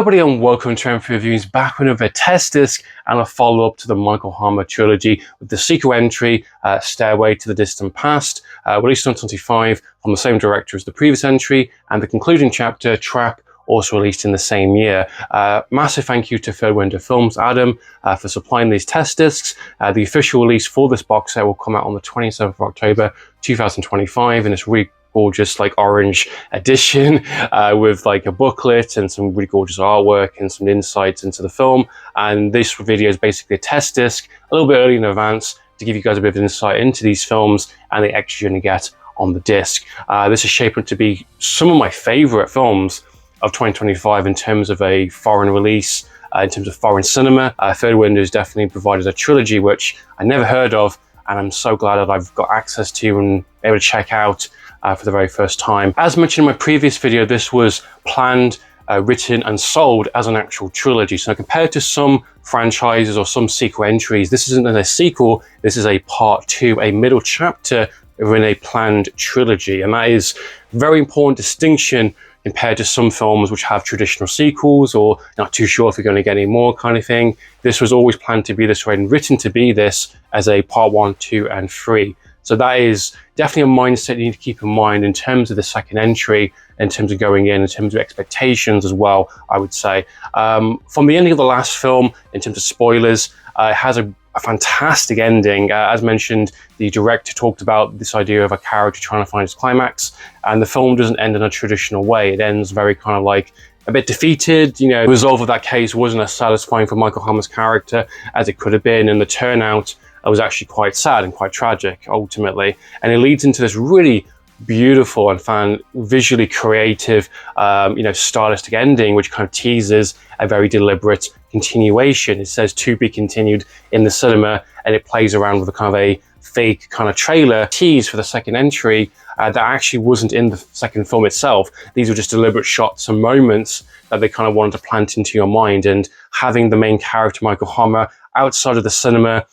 everybody and welcome to Amphlett Reviews, back with another test disc and a follow-up to the Hama Trilogy with the sequel entry, Stairway to the Distant Past, released on 2025 from the same director as the previous entry, and the concluding chapter, Trap, also released in the same year. Massive thank you to Third Window Films, Adam, for supplying these test discs. The official release for this box set will come out on the 27th of October 2025, and it's really gorgeous, like orange edition with like a booklet and some really gorgeous artwork and some insights into the film. And this video is basically a test disc a little bit early in advance to give you guys a bit of insight into these films and the extras you're going to get on the disc. This is shaping to be some of my favorite films of 2025 in terms of a foreign release, in terms of foreign cinema. Third Window has definitely provided a trilogy which I never heard of, and I'm so glad that I've got access to and able to check out for the very first time. As mentioned in my previous video, this was planned, written and sold as an actual trilogy. So compared to some franchises or some sequel entries, this isn't a sequel, this is a part two, a middle chapter within a planned trilogy. And that is a very important distinction compared to some films which have traditional sequels or not too sure if you're going to get any more kind of thing. This was always planned to be this way and written to be this as a part 1, 2 and 3. So that is definitely a mindset you need to keep in mind in terms of the second entry, in terms of going in terms of expectations as well, I would say. From the ending of the last film, in terms of spoilers, it has a fantastic ending. As mentioned, the director talked about this idea of a character trying to find his climax, and the film doesn't end in a traditional way. It ends very kind of like a bit defeated. You know, the resolve of that case wasn't as satisfying for Michael Hama's character as it could have been, and the turnout was actually quite sad and quite tragic ultimately. And it leads into this really beautiful and visually creative, stylistic ending, which kind of teases a very deliberate continuation. It says to be continued in the cinema, and it plays around with a kind of a fake kind of trailer tease for the second entry that actually wasn't in the second film itself. These were just deliberate shots and moments that they kind of wanted to plant into your mind. And having the main character, Michael Hama, outside of the cinema,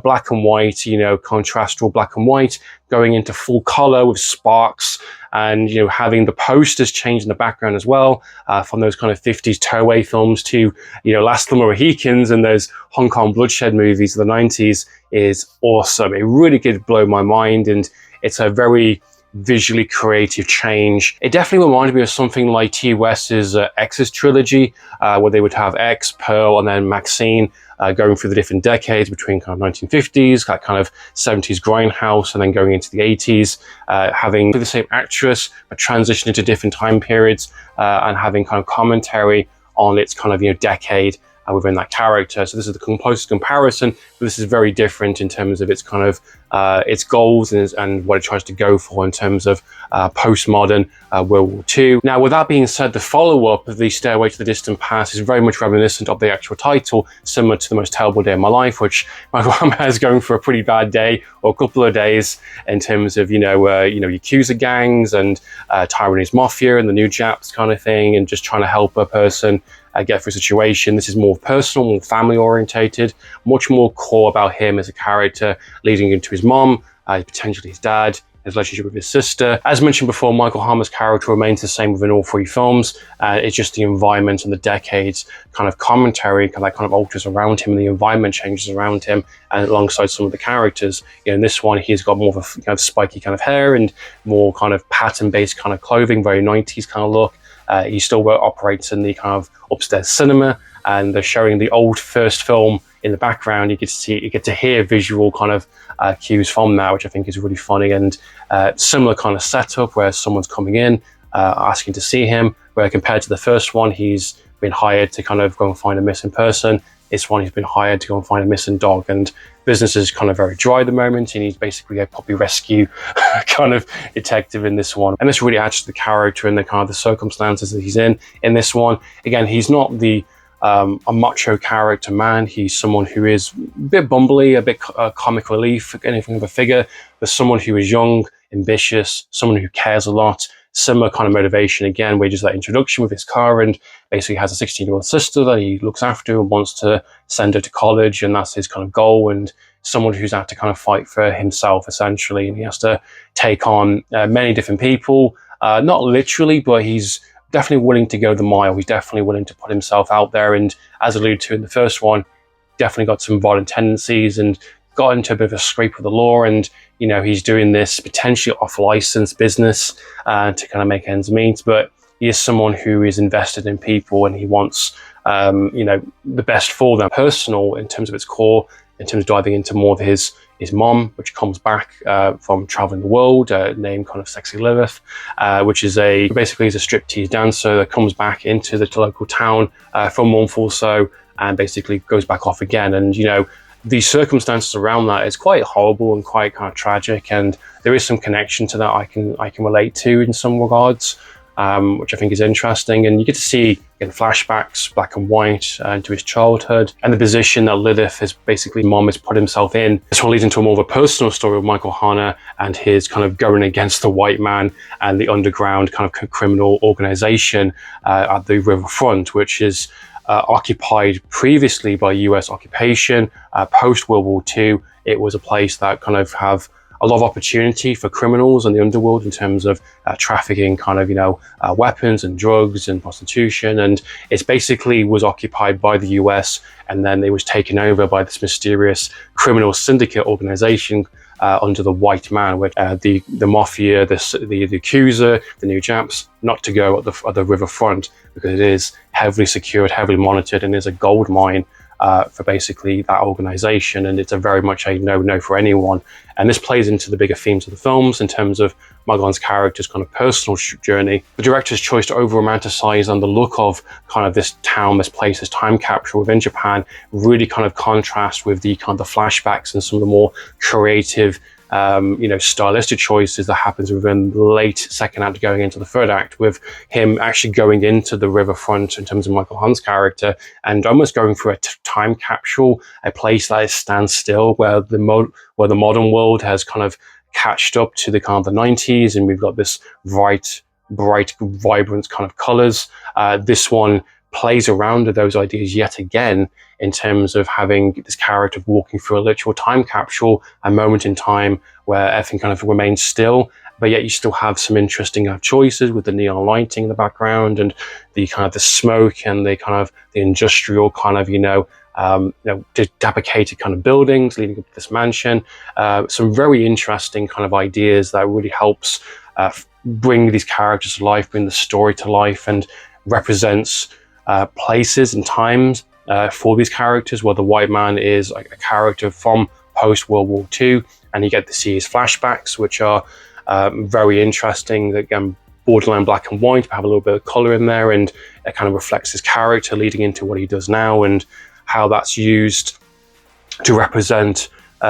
black and white, contrastal black and white, going into full color with sparks, and having the posters change in the background as well, from those kind of 50s Stairway films to Last of the Mohicans and those Hong Kong bloodshed movies of the 90s is awesome. It really did blow my mind, and it's a very visually creative change. It definitely reminded me of something like T. West's X's trilogy, where they would have X, Pearl, and then Maxine going through the different decades between kind of 1950s, that kind of 70s grindhouse, and then going into the 80s, having the same actress but transition into different time periods, and having kind of commentary on its kind of decade within that character. So this is the closest comparison, but this is very different in terms of its kind of its goals and what it tries to go for in terms of postmodern World War II. Now, with that being said, the follow-up of the Stairway to the Distant Past is very much reminiscent of the actual title, similar to The Most Terrible Day of My Life, which Michael Hama is going for a pretty bad day or a couple of days in terms of Yakuza gangs and Taiwanese mafia and the New Japs kind of thing, and just trying to help a person get through a situation. This is more personal, more family orientated, much more core about him as a character, leading into his mom, potentially his dad, his relationship with his sister. As mentioned before, Michael Hama's character remains the same within all three films. It's just the environment and the decades kind of commentary that kind of alters around him, and the environment changes around him and alongside some of the characters. In this one, he's got more of a kind of spiky kind of hair and more kind of pattern-based kind of clothing, very 90s kind of look. He still operates in the kind of upstairs cinema, and they're showing the old first film in the background. You get to hear visual kind of cues from that, which I think is really funny, and similar kind of setup where someone's coming in asking to see him, where compared to the first one, he's been hired to kind of go and find a missing person. This one, he's been hired to go and find a missing dog, and business is kind of very dry at the moment, and he's basically a puppy rescue kind of detective in this one. And this really adds to the character and the kind of the circumstances that he's in this one. Again, he's not a macho character man. He's someone who is a bit bumbly, a bit comic relief, anything of a figure, but someone who is young, ambitious, someone who cares a lot. Similar kind of motivation again, where he does that introduction with his car and basically has a 16-year-old sister that he looks after and wants to send her to college, and that's his kind of goal. And someone who's had to kind of fight for himself essentially, and he has to take on many different people, not literally, but he's definitely willing to go the mile. He's definitely willing to put himself out there, and as alluded to in the first one, definitely got some violent tendencies and got into a bit of a scrape with the law, and he's doing this potentially off-license business to kind of make ends meet, but he is someone who is invested in people, and he wants the best for them. Personal in terms of its core, in terms of diving into more of his mom, which comes back from traveling the world, named kind of Sexy Lilith, which is basically is a striptease dancer that comes back into the local town for a month or so, and basically goes back off again. And the circumstances around that is quite horrible and quite kind of tragic, and there is some connection to that I can relate to in some regards, which I think is interesting. And you get to see in flashbacks, black and white, into his childhood and the position that Lilith, his basically mom, has put himself in. This one leads into a more of a personal story of Michael Hama and his kind of going against the white man and the underground kind of criminal organization at the riverfront, which is occupied previously by US occupation. Post World War II, it was a place that kind of have a lot of opportunity for criminals and the underworld in terms of trafficking kind of weapons and drugs and prostitution, and it basically was occupied by the US, and then it was taken over by this mysterious criminal syndicate organization under the white man, where the mafia, the accuser, the New Japs, not to go at the riverfront because it is heavily secured, heavily monitored, and is a gold mine for basically that organization, and it's a very much a no for anyone. And this plays into the bigger themes of the films in terms of Magellan's character's kind of personal journey. The director's choice to over-romanticize on the look of kind of this town, this place, this time capsule within Japan really kind of contrasts with the kind of the flashbacks and some of the more creative stylistic choices that happens within the late second act going into the third act, with him actually going into the riverfront in terms of Michael Hunt's character and almost going through a time capsule, a place that is standstill, where the modern world has kind of catched up to the kind of the 90s, and we've got this bright, vibrant kind of colors. This one plays around with those ideas yet again in terms of having this character walking through a literal time capsule, a moment in time where everything kind of remains still, but yet you still have some interesting choices with the neon lighting in the background and the kind of the smoke and the kind of the industrial kind of deprecated kind of buildings leading up to this mansion. Some very interesting kind of ideas that really helps bring these characters to life, bring the story to life, and represents places and times for these characters, where the white man is a character from post-World War II, and you get to see his flashbacks, which are very interesting. Again, borderline black and white, but have a little bit of color in there, and it kind of reflects his character leading into what he does now, and how that's used to represent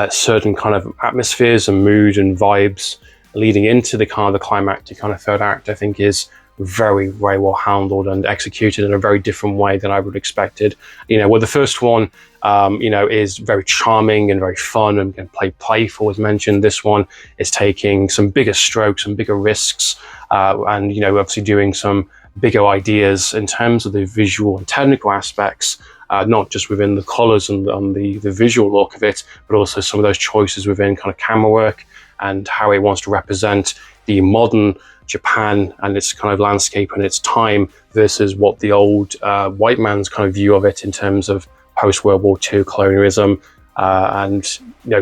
certain kind of atmospheres and mood and vibes leading into the kind of the climactic kind of third act. I think is very, very well handled and executed in a very different way than I would have expected. Where the first one, is very charming and very fun and can play playful, as mentioned, this one is taking some bigger strokes and bigger risks, and obviously doing some bigger ideas in terms of the visual and technical aspects, not just within the colors and the visual look of it, but also some of those choices within kind of camera work and how it wants to represent the modern Japan and its kind of landscape and its time versus what the old white man's kind of view of it in terms of post-World War II colonialism, and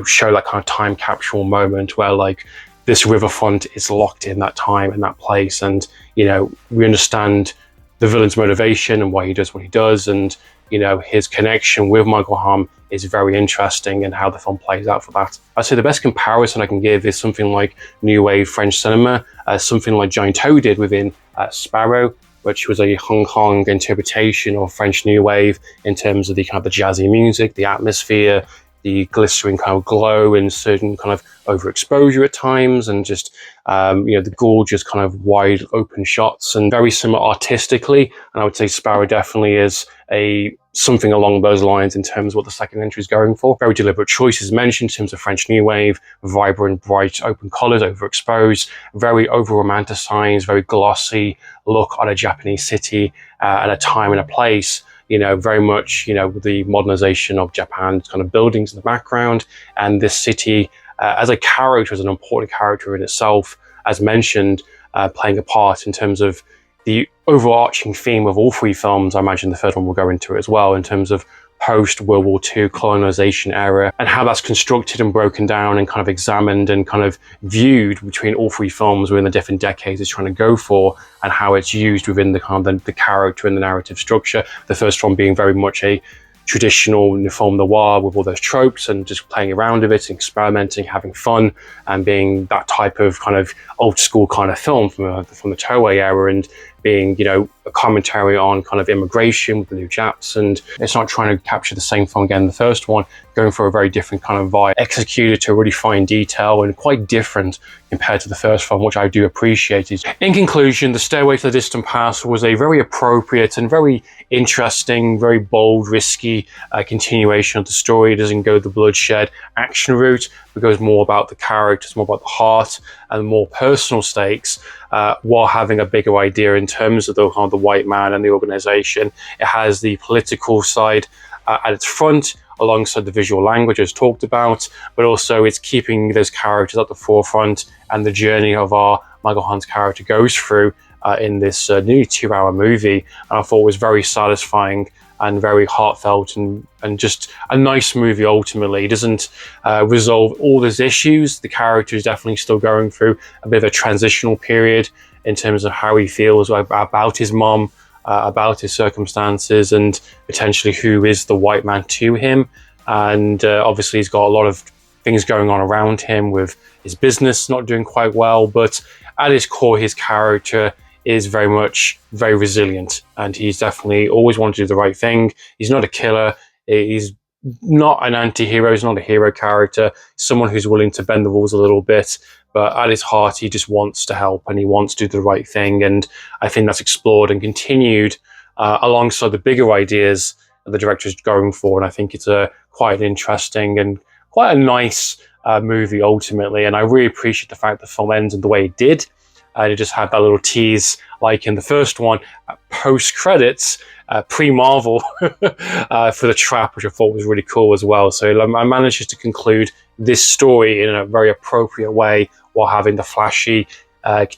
show that kind of time capsule moment where like this riverfront is locked in that time and that place, and we understand the villain's motivation and why he does what he does, and his connection with Michael Hama is very interesting, and how the film plays out for that. I'd say the best comparison I can give is something like New Wave French cinema, something like Giant Toe did within Sparrow, which was a Hong Kong interpretation of French New Wave in terms of the kind of the jazzy music, the atmosphere, the glistering kind of glow and certain kind of overexposure at times, and just the gorgeous kind of wide open shots, and very similar artistically. And I would say Sparrow definitely is something along those lines in terms of what the second entry is going for. Very deliberate choices mentioned in terms of French New Wave, vibrant, bright, open colors, overexposed, very over-romanticized, very glossy look on a Japanese city and a time and a place. Very much, with the modernization of Japan's kind of buildings in the background, and this city as a character, as an important character in itself, as mentioned, playing a part in terms of the overarching theme of all three films, I imagine the third one will go into it as well, in terms of post-World War II colonization era, and how that's constructed and broken down and kind of examined and kind of viewed between all three films within the different decades it's trying to go for, and how it's used within the kind of the character and the narrative structure. The first one being very much a traditional film noir with all those tropes and just playing around with it, experimenting, having fun, and being that type of kind of old school kind of film from the Toei era, and being, you know, a commentary on kind of immigration with the new Japs. And it's not trying to capture the same film again the first one, going for a very different kind of vibe, executed to a really fine detail and quite different compared to the first film, which I do appreciate. In conclusion, The Stairway to the Distant Past was a very appropriate and very interesting, very bold, risky continuation of the story. It doesn't go the bloodshed action route, but goes more about the characters, more about the heart and more personal stakes, while having a bigger idea in terms of the white man and the organization. It has the political side at its front, alongside the visual language as talked about, but also it's keeping those characters at the forefront and the journey of our Michael Hunt's character goes through in this nearly 2-hour movie. And I thought it was very satisfying and very heartfelt, and just a nice movie ultimately. It doesn't resolve all those issues. The character is definitely still going through a bit of a transitional period in terms of how he feels about his mom, about his circumstances, and potentially who is the white man to him. And obviously he's got a lot of things going on around him with his business not doing quite well, but at his core, his character is very much very resilient, and he's definitely always wanted to do the right thing. He's not a killer. He's not an anti-hero. He's not a hero character. Someone who's willing to bend the rules a little bit, but at his heart, he just wants to help and he wants to do the right thing. And I think that's explored and continued alongside the bigger ideas that the director's going for. And I think it's quite an interesting and quite a nice movie ultimately. And I really appreciate the fact the film ends in the way it did. It just had that little tease, like in the first one, post-credits, pre-Marvel for the trap, which I thought was really cool as well. So I managed to conclude this story in a very appropriate way while having the flashy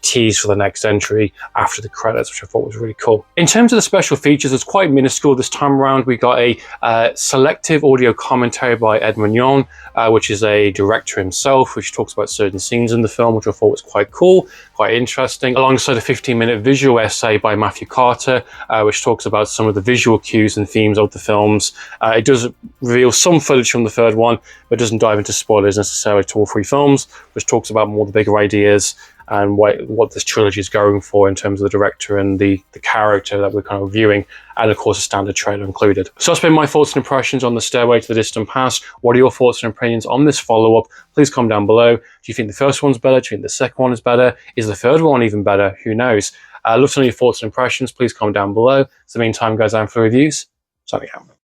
tease for the next entry after the credits, which I thought was really cool. In terms of the special features, it's quite minuscule this time around. We got a selective audio commentary by Ed Mignon, which is a director himself, which talks about certain scenes in the film, which I thought was quite cool, quite interesting, alongside a 15-minute visual essay by Matthew Carter, which talks about some of the visual cues and themes of the films. It does reveal some footage from the third one, but doesn't dive into spoilers necessarily to all three films, which talks about more the bigger ideas and what this trilogy is going for in terms of the director and the character that we're kind of viewing, and of course a standard trailer included. So that's been my thoughts and impressions on The Stairway to the Distant Past. What are your thoughts and opinions on this follow-up? Please comment down below. Do you think the first one's better? Do you think the second one is better? Is the third one even better? Who knows? I'd love to know your thoughts and impressions. Please comment down below. So in the meantime, guys, I'm for reviews. Signing out.